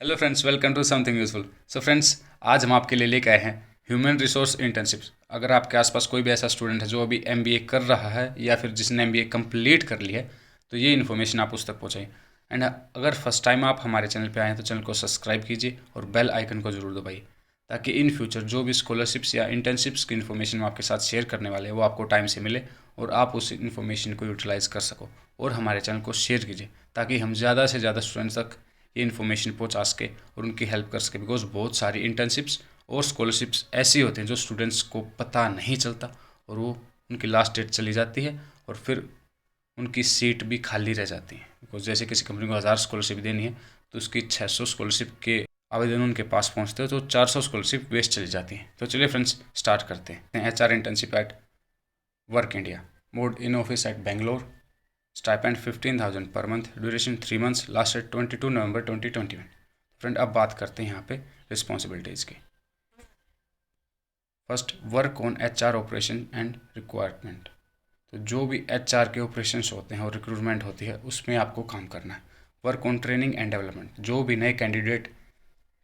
Hello friends, welcome to something useful. So friends, आज हम आपके लिए लेके आए हैं ह्यूमन रिसोर्स इंटर्नशिप्स। अगर आपके आसपास कोई भी ऐसा स्टूडेंट है जो अभी एमबीए कर रहा है या फिर जिसने एमबीए कंप्लीट कर ली है, तो ये इन्फॉर्मेशन आप उस तक पहुँचाइए। एंड अगर फर्स्ट टाइम आप हमारे चैनल पे आए हैं तो चैनल को सब्सक्राइब कीजिए और बेल आइकन को जरूर दबाइए, ताकि इन फ्यूचर जो भी स्कॉलरशिप्स या इंटर्नशिप्स की इन्फॉर्मेशन हम आपके साथ शेयर करने वाले हैं वो आपको टाइम से मिले और आप उस इन्फॉर्मेशन को यूटिलाइज़ कर सको। और हमारे चैनल को शेयर कीजिए ताकि हम ज़्यादा से ज़्यादा स्टूडेंट्स तक ये इन्फॉर्मेशन पहुंचा सके और उनकी हेल्प कर सके। बिकॉज बहुत सारी इंटर्नशिप्स और स्कॉलरशिप्स ऐसी होती हैं जो स्टूडेंट्स को पता नहीं चलता और वो उनकी लास्ट डेट चली जाती है और फिर उनकी सीट भी खाली रह जाती है। बिकॉज जैसे किसी कंपनी को 1000 स्कॉलरशिप देनी है तो उसकी 600 स्कॉलरशिप के आवेदन उनके पास पहुंचते हैं तो 400 स्कॉलरशिप वेस्ट चली जाती हैं। तो चलिए फ्रेंड्स, स्टार्ट करते हैं। HR internship at work India, mode in office at Bangalore, stipend 15,000 per month, duration 3 months, last date 22 November 2021। Friend, अब बात करते हैं यहाँ पे रिस्पॉन्सिबिलिटीज़ की। First, work on HR operation and requirement. तो जो भी HR के ऑपरेशंस होते हैं और रिक्रूटमेंट होती है उसमें आपको काम करना है। Work on training and development. जो भी नए कैंडिडेट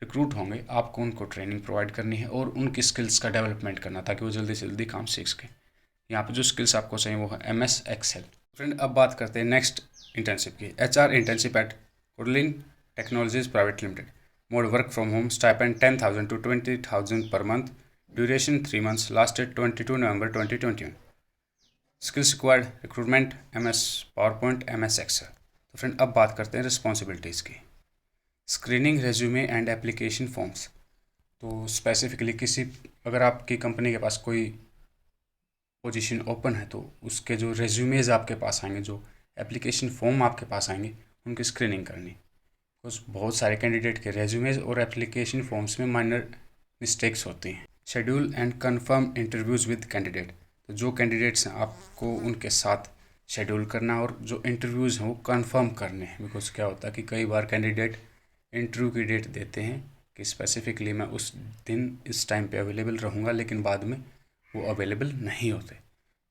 रिक्रूट होंगे आपको उनको ट्रेनिंग प्रोवाइड करनी है और उनकी स्किल्स का डेवलपमेंट करना ताकि वो जल्दी से जल्दी काम सीख सकें। यहाँ पे जो स्किल्स आपको चाहिए वो है MS Excel। फ्रेंड, अब बात करते हैं नेक्स्ट इंटर्नशिप की। HR इंटर्नशिप एट कुडलिंग technologies private limited, mode work from home, stipend 10,000 to 20,000 per month, duration 3 months, last date 22 November 2021। Skills required, recruitment, MS power point, MS Excel. तो friend, अब बात करते हैं रिस्पॉन्सिबिलिटीज़ की। Screening resume and application forms. तो specifically अगर आपकी company के पास कोई पोजीशन ओपन है तो उसके जो रेज्यूमेज आपके पास आएंगे, जो एप्लीकेशन फॉर्म आपके पास आएंगे, उनकी स्क्रीनिंग करनी। बिकॉज बहुत सारे कैंडिडेट के रेज्यूमेज और एप्लीकेशन फॉर्म्स में माइनर मिस्टेक्स होती हैं। Schedule and confirm interviews with candidate. तो जो कैंडिडेट्स हैं आपको उनके साथ शेड्यूल करना और जो इंटरव्यूज़ हैं वो कंफर्म करने हैं। बिकॉज क्या होता है कि कई बार कैंडिडेट इंटरव्यू की डेट देते हैं कि स्पेसिफिकली मैं उस दिन इस टाइम पे अवेलेबल रहूँगा, लेकिन बाद में वो अवेलेबल नहीं होते।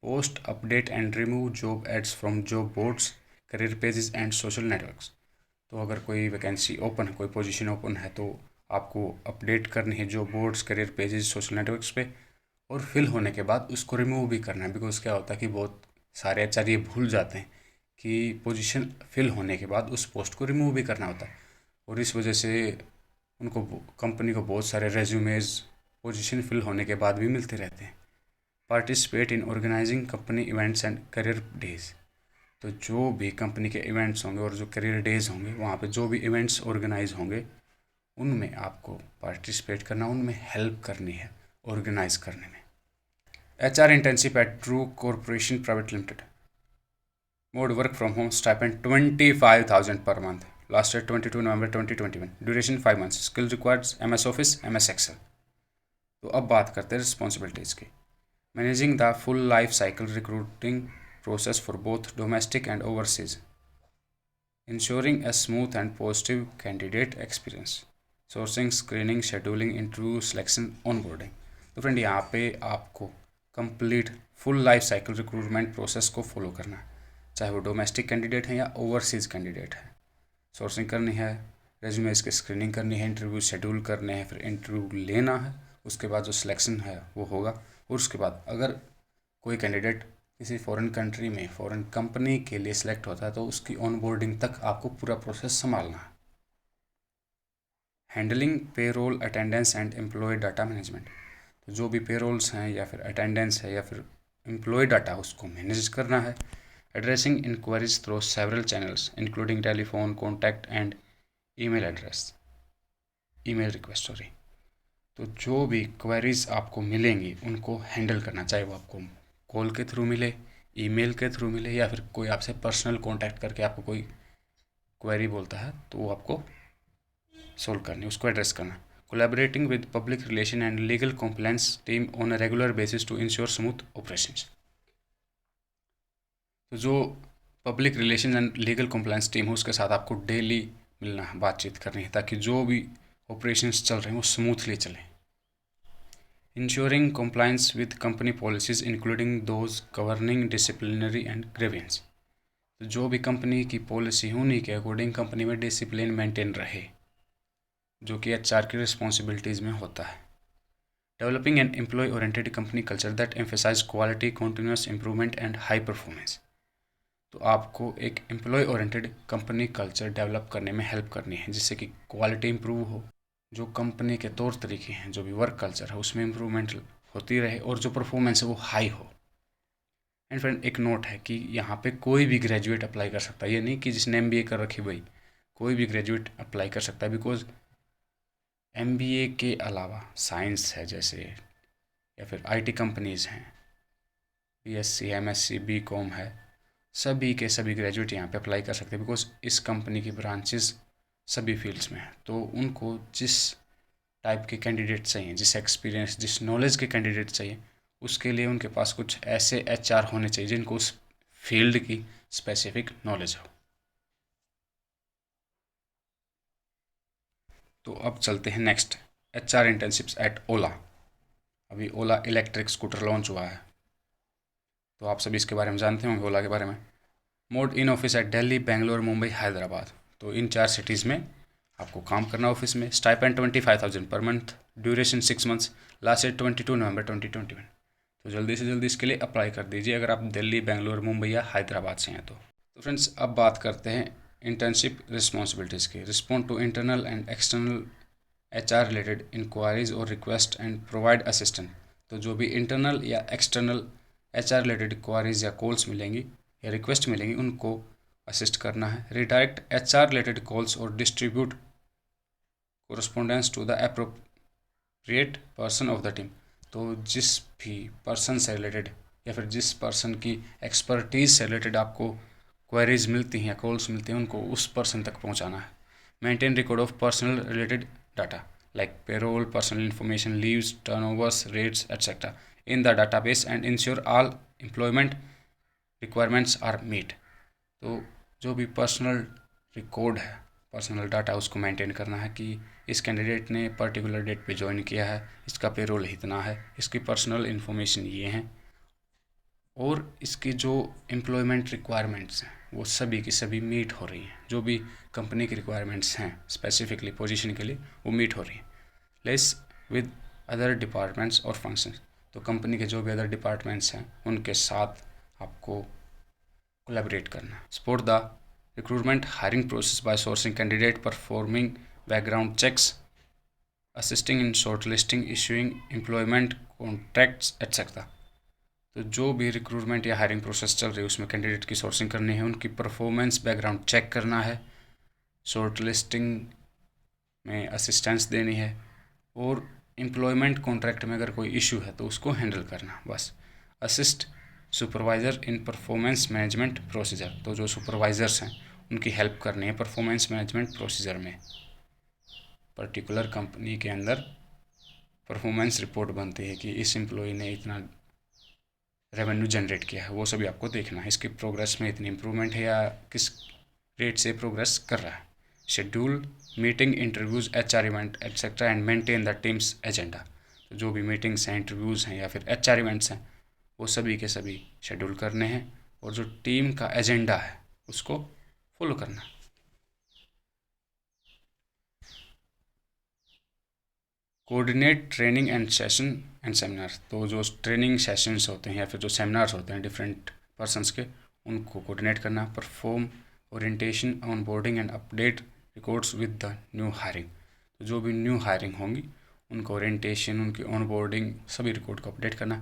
Post, update and remove job ads from job boards, career pages and social networks. तो अगर कोई वैकेंसी ओपन है, कोई पोजीशन ओपन है तो आपको अपडेट करनी है job boards, career pages, social networks पे, और फिल होने के बाद उसको रिमूव भी करना है। बिकॉज क्या होता है कि बहुत सारे HR ये भूल जाते हैं कि पोजीशन फिल होने के बाद उस पोस्ट को रिमूव भी करना होता है और इस वजह से उनको कंपनी को बहुत सारे रेज्यूमेज पोजीशन फिल होने के बाद भी मिलते रहते हैं। Participate in organising company events and career days. तो जो भी कंपनी के इवेंट्स होंगे और जो करियर डेज होंगे, वहाँ पे जो भी इवेंट्स ऑर्गेनाइज होंगे उनमें आपको पार्टिसिपेट करना, उनमें हेल्प करनी है ऑर्गेनाइज करने में। HR internship at True Corporation Private limited, mode work from home, stipend 25,000 per month, last date 22 November 2021, duration 5 months, skill required MS office, MS Excel. तो अब बात करते हैं रिस्पॉन्सिबिलिटीज़ की। Managing the full life cycle recruiting process for both domestic and overseas, ensuring a smooth and positive candidate experience, sourcing, screening, scheduling, interview, selection, onboarding। तो friend, यहाँ पे आपको complete full life cycle recruitment process को follow करना है, चाहे वो domestic candidate है या ओवरसीज़ कैंडिडेट है। सोर्सिंग करनी है, रेज्यूमेज की स्क्रीनिंग करनी है, इंटरव्यू शेड्यूल करने हैं, फिर इंटरव्यू लेना है, उसके बाद जो सिलेक्शन है वो होगा। और उसके बाद अगर कोई कैंडिडेट किसी फॉरेन कंट्री में फॉरेन कंपनी के लिए सिलेक्ट होता है तो उसकी ऑनबोर्डिंग तक आपको पूरा प्रोसेस संभालना है। Handling payroll, attendance and employee data management. तो जो भी पेरोल्स हैं या फिर अटेंडेंस है या फिर एम्प्लॉय डाटा, उसको मैनेज करना है। Addressing inquiries through several channels including telephone contact and email address, email request, sorry. तो जो भी क्वेरीज आपको मिलेंगी उनको हैंडल करना, चाहे वो आपको कॉल के थ्रू मिले, ईमेल के थ्रू मिले, या फिर कोई आपसे पर्सनल कांटेक्ट करके आपको कोई क्वेरी बोलता है तो वो आपको सोल्व करनी, उसको एड्रेस करना। Collaborating with public relation and legal compliance team on a regular basis to ensure smooth operations. तो जो public relation and legal compliance team है उसके साथ आपको डेली मिलना है, बातचीत करनी है, ताकि जो भी ऑपरेशंस चल रहे हैं वो स्मूथली चलें। Ensuring compliance with company policies including those governing disciplinary and grievance। तो जो भी कंपनी की पॉलिसी है उन्हीं के अकॉर्डिंग कंपनी में डिसिप्लिन मेंटेन रहे। जो कि HR की रिस्पॉन्सिबिलिटीज़ में होता है। Developing an employee oriented company culture that emphasise quality, continuous improvement and high performance. तो आपको एक employee oriented company culture develop करने में हेल्प करनी है, जिससे कि क्वालिटी इंप्रूव हो, जो कंपनी के तौर तरीके हैं, जो भी वर्क कल्चर है उसमें इम्प्रूवमेंट होती रहे, और जो परफॉर्मेंस है वो हाई हो। एंड फ्रेंड, एक नोट है कि यहाँ पे कोई भी ग्रेजुएट अप्लाई कर सकता है, ये नहीं कि जिसने MBA कर रखी भाई, कोई भी ग्रेजुएट अप्लाई कर सकता है। बिकॉज MBA के अलावा साइंस है जैसे, या फिर IT कंपनीज़ हैं, BSc MSc BCom है, सभी के सभी ग्रेजुएट यहाँ पे अप्लाई कर सकते हैं। बिकॉज इस कंपनी की ब्रांचेस सभी फील्ड्स में है, तो उनको जिस टाइप के कैंडिडेट चाहिए, जिस एक्सपीरियंस जिस नॉलेज के कैंडिडेट चाहिए, उसके लिए उनके पास कुछ ऐसे HR होने चाहिए जिनको उस फील्ड की स्पेसिफिक नॉलेज हो। तो अब चलते हैं नेक्स्ट, HR इंटर्नशिप्स एट ओला। अभी ओला इलेक्ट्रिक स्कूटर लॉन्च हुआ है, तो आप सभी इसके बारे में जानते होंगे, ओला के बारे में। Mode in office eight Delhi, Bangalore, Mumbai, Hyderabad. तो इन 4 सिटीज़ में आपको काम करना ऑफिस में। Stipend 25,000 per month, duration 6 months, last date 22 November 2021। तो जल्दी से जल्दी इसके लिए अप्लाई कर दीजिए अगर आप दिल्ली, बेंगलोर, मुंबई या हैदराबाद से हैं तो फ्रेंड्स, अब बात करते हैं इंटर्नशिप रिस्पॉन्सिबिलिटीज़ की। Respond to internal and external HR related inquiries और रिक्वेस्ट एंड प्रोवाइड असिस्टेंट। तो जो भी इंटरनल या एक्सटर्नल HR रिलेटेड इंक्वायरीज या कॉल्स मिलेंगी या रिक्वेस्ट मिलेंगी, उनको असिस्ट करना है। रिडायरेक्ट HR रिलेटेड कॉल्स और distribute correspondence to the appropriate person of the team. तो जिस भी पर्सन से रिलेटेड या फिर जिस पर्सन की एक्सपर्टीज़ से रिलेटेड आपको क्वेरीज मिलती हैं या कॉल्स मिलती हैं, उनको उस पर्सन तक पहुंचाना है। Maintain record of personal related data like payroll, personal information, leaves, turnovers, rates, etc. in the database and ensure all employment requirements are met। तो जो भी पर्सनल रिकॉर्ड है, पर्सनल डाटा, उसको मेंटेन करना है कि इस कैंडिडेट ने पर्टिकुलर डेट पे ज्वाइन किया है, इसका पेरोल इतना है, इसकी पर्सनल इन्फॉर्मेशन ये हैं, और इसकी जो एम्प्लॉयमेंट रिक्वायरमेंट्स हैं वो सभी की सभी मीट हो रही हैं। जो भी कंपनी की रिक्वायरमेंट्स हैं स्पेसिफिकली पोजीशन के लिए, वो मीट हो रही हैं। लेस विद अदर डिपार्टमेंट्स और फंक्शंस। तो कंपनी के जो भी अदर डिपार्टमेंट्स हैं उनके साथ आपको कोलैबोरेट करना। Support the recruitment hiring process by sourcing candidate, performing background checks, assisting in shortlisting, issuing employment contracts etcetera. तो जो भी रिक्रूटमेंट या हायरिंग प्रोसेस चल रही है उसमें कैंडिडेट की सोर्सिंग करनी है, उनकी परफॉर्मेंस बैकग्राउंड चेक करना है, शॉर्ट लिस्टिंग में असिस्टेंस देनी है, और एम्प्लॉयमेंट कॉन्ट्रैक्ट में अगर कोई इशू है तो उसको हैंडल करना, बस। असिस्ट सुपरवाइज़र इन परफॉर्मेंस मैनेजमेंट प्रोसीजर। तो जो सुपरवाइज़र्स हैं उनकी हेल्प करनी है परफॉर्मेंस मैनेजमेंट प्रोसीजर में। पर्टिकुलर कंपनी के अंदर परफॉर्मेंस रिपोर्ट बनती है कि इस एम्प्लॉय ने इतना रेवेन्यू जनरेट किया है, वो सभी आपको देखना है। इसकी प्रोग्रेस में इतनी इम्प्रूवमेंट है या किस रेट से प्रोग्रेस कर रहा है। Schedule meeting, interviews, HR event etcetera and maintain the teams agenda. तो जो भी मीटिंग्स हैं, इंटरव्यूज़ हैं या फिर HR इवेंट्स हैं, वो सभी के सभी शेड्यूल करने हैं, और जो टीम का एजेंडा है उसको फॉलो करना है। Coordinate training and session and seminar. तो जो ट्रेनिंग सेशंस होते हैं या फिर जो सेमिनार्स होते हैं डिफरेंट पर्सनस के, उनको कोऑर्डिनेट करना। Perform orientation, on boarding and update records with the new hiring. तो जो भी न्यू हायरिंग होंगी उनको ओरिएंटेशन, उनकी ऑन बोर्डिंग, सभी रिकॉर्ड को अपडेट करना।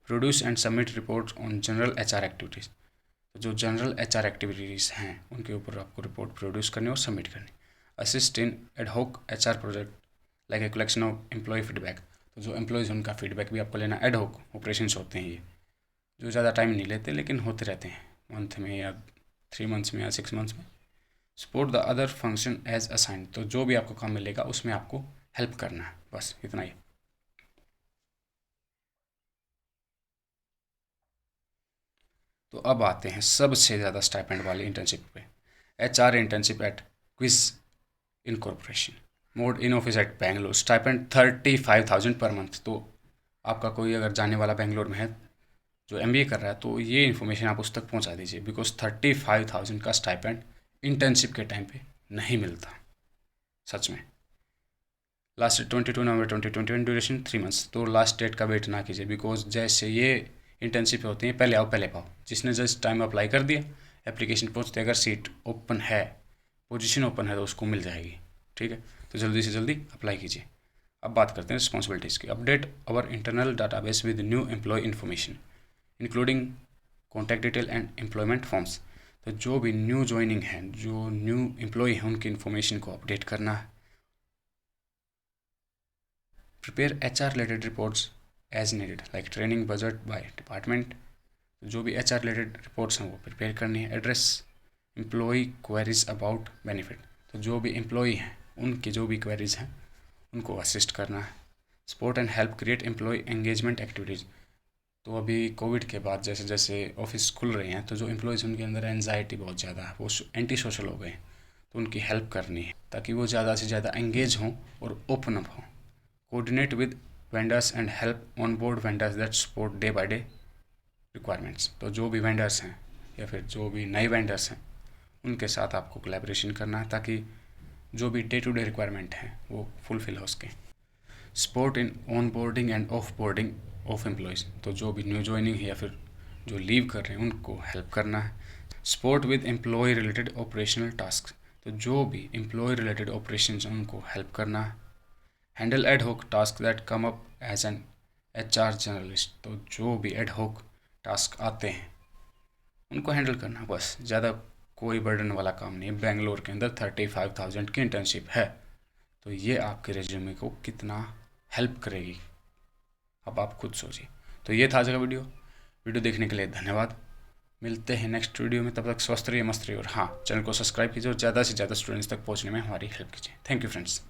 Produce and submit reports on general HR activities. तो जो जनरल HR एक्टिविटीज़ हैं उनके ऊपर आपको रिपोर्ट प्रोड्यूस करनी और सबमिट करनी। Assist in ad hoc HR project like a collection of employee feedback. तो जो एम्प्लॉयज़ उनका फीडबैक भी आपको लेना। एडहॉक ऑपरेशंस होते हैं ये, जो ज़्यादा टाइम नहीं लेते लेकिन होते रहते हैं, मंथ में या 3 मंथ्स में या 6 मंथ्स में। Support the other function as assign. तो जो भी आपको काम मिलेगा उसमें आपको हेल्प करना है, बस इतना ही। तो अब आते हैं सबसे ज़्यादा स्टाइपेंड वाली इंटर्नशिप पे, HR internship eight quiz incorporation. Mode in office at Bangalore, stipend 35,000 per month. तो आपका कोई अगर जाने वाला बेंगलोर में है जो MBA कर रहा है, तो ये इन्फॉर्मेशन आप उस तक पहुंचा दीजिए, बिकॉज 35,000 का स्टाइपेंड इंटर्नशिप के टाइम पे नहीं मिलता, सच में। Last 22 November 2021, duration 3 months. तो लास्ट डेट का वेट ना कीजिए, बिकॉज जैसे ये इंटर्नशिप होती है पहले आओ पहले पाओ। जिसने जस्ट टाइम अप्लाई कर दिया, एप्लीकेशन पहुँचते अगर सीट ओपन है, पोजीशन ओपन है तो उसको मिल जाएगी। ठीक है, तो जल्दी से जल्दी अप्लाई कीजिए। अब बात करते हैं रिस्पॉन्सिबिलिटीज़ की। Update our internal database with new employ information including contact detail and employment forms. तो जो भी न्यू ज्वाइनिंग है, जो न्यू एम्प्लॉय है, उनकी इन्फॉर्मेशन को अपडेट करना है। Prepare HR related reports as needed, like training budget by department. जो भी HR रिलेटेड रिपोर्ट्स हैं वो प्रिपेयर करनी है। Address employee queries about benefit. तो जो भी एम्प्लॉय हैं उनकी जो भी क्वेरीज हैं उनको असिस्ट करना है। Support and help create employee engagement activities. तो अभी कोविड के बाद जैसे जैसे ऑफिस खुल रहे हैं तो जो एम्प्लॉयज़ उनके अंदर एनजाइटी बहुत ज़्यादा है, वो एंटी सोशल हो गए हैं, तो उनकी हेल्प करनी है ताकि वो ज़्यादा से ज़्यादा एंगेज हों और ओपन अप हों। Coordinate with vendors and help on board vendors that support day by day requirements. तो जो भी वेंडर्स हैं या फिर जो भी नए वेंडर्स हैं उनके साथ आपको कोलैबोरेशन करना है ताकि जो भी डे टू डे रिक्वायरमेंट हैं वो फुलफिल हो सके। Support in on boarding end of boarding of employees. तो जो भी न्यू ज्वाइनिंग है या फिर जो लीव कर रहे हैं उनको हेल्प करना है। Support with employee related operational task. तो जो भी एम्प्लॉय रिलेटेड ऑपरेशन हैं उनको हेल्प करना है। Handle ad hoc task that come up as an HR journalist. तो जो भी एड होक टास्क आते हैं उनको हैंडल करना, बस ज़्यादा कोई बर्डन वाला काम नहीं है। बेंगलोर के अंदर 35,000 की इंटर्नशिप है, तो ये आपके रेज्यूमे को कितना हेल्प करेगी अब आप खुद सोचिए। तो ये था आज का वीडियो देखने के लिए धन्यवाद। मिलते हैं नेक्स्ट वीडियो में, तब तक स्वस्थ रहिए, मस्त रहिए और हाँ, चैनल को सब्सक्राइब कीजिए और ज़्यादा से ज़्यादा स्टूडेंट्स तक पहुँचने में हमारी हेल्प कीजिए। Thank you friends.